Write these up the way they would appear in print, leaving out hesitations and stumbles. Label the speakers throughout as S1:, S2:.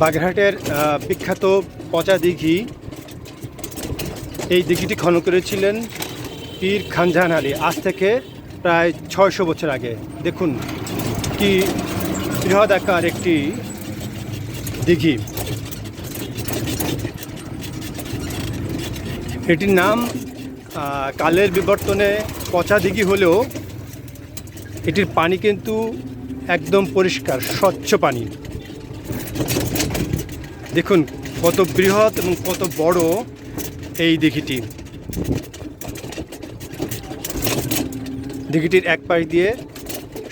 S1: বাগেরহাটের বিখ্যাত পচা দিঘি, এই দিঘিটি খনন করেছিলেন পীর খানজাহান আলী আজ থেকে প্রায় 600 বছর আগে। দেখুন কি বৃহদাকার একটি দিঘি। এটির নাম কালের বিবর্তনে পচা দিঘি হলেও এটির পানি কিন্তু একদম পরিষ্কার স্বচ্ছ পানি। দেখুন কত বৃহৎ এবং কত বড় এই দিঘিটি। দিঘিটির এক পাশ দিয়ে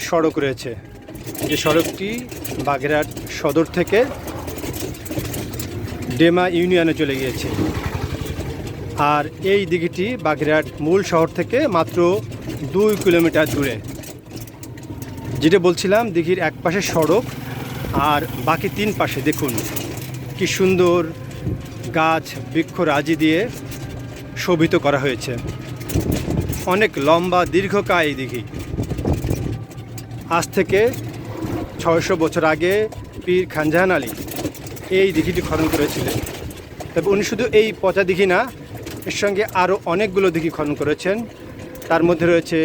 S1: সড়ক রয়েছে, যে সড়কটি বাগেরহাট সদর থেকে ডেমা ইউনিয়নে চলে গিয়েছে। আর এই দিঘিটি বাগেরহাট মূল শহর থেকে মাত্র 2 কিলোমিটার দূরে। যেটা বলছিলাম, দিঘির এক পাশে সড়ক আর বাকি 3 পাশে দেখুন কি সুন্দর গাছ বৃক্ষরাজি দিয়ে শোভিত করা হয়েছে। অনেক লম্বা দীর্ঘকায় এই দিঘি। আজ থেকে 600 বছর আগে পীর খানজাহান আলী এই দিঘিটি খনন করেছিলেন। তবে উনি শুধু এই পচা দিঘি না, এর সঙ্গে আরও অনেকগুলো দিঘি খনন করেছেন। তার মধ্যে রয়েছে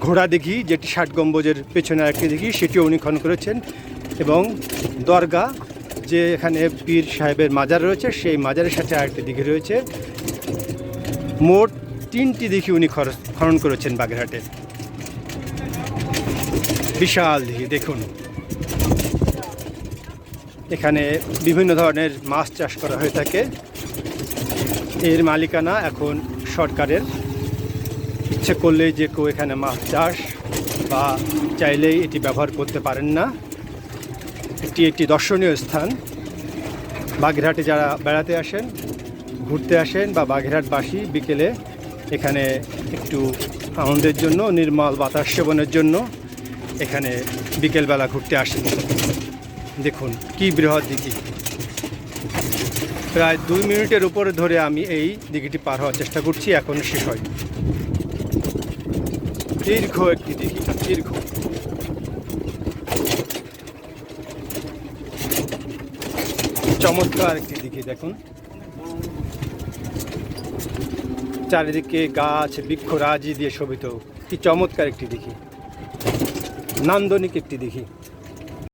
S1: ঘোড়া দিঘি, যেটি 60 গম্বুজের পেছনে একটি দিঘি, সেটিও উনি খনন করেছেন। এবং দরগা, যে এখানে পীর সাহেবের মাজার রয়েছে, সেই মাজারের সাথে আরেকটি দিঘি রয়েছে। মোট 3টি দিঘি উনি খনন করেছেন বাগেরহাটে। বিশাল দিঘি দেখুন। এখানে বিভিন্ন ধরনের মাছ চাষ করা হয়ে থাকে। এর মালিকানা এখন সরকারের। ইচ্ছে করলেই যে কেউ এখানে মাছ চাষ বা চাইলেই এটি ব্যবহার করতে পারেন না। এটি একটি দর্শনীয় স্থান। বাগেরহাটে যারা বেড়াতে আসেন, ঘুরতে আসেন বা বাগেরহাটবাসী বিকেলে এখানে একটু আনন্দের জন্য, নির্মল বাতাস সেবনের জন্য এখানে বিকেলবেলা ঘুরতে আসেন। দেখুন কি বৃহৎ দিঘি। প্রায় 2 মিনিটের উপরে ধরে আমি এই দিঘিটি পার হওয়ার চেষ্টা করছি, এখন শেষ হয়। দীর্ঘ একটি দিঘি, দীর্ঘ। চমৎকার একটি দিঘি দেখুন। চারিদিকে গাছ বৃক্ষরাজি দিয়ে শোভিত। কি চমৎকার একটি দিঘি, নান্দনিক একটি দিঘি।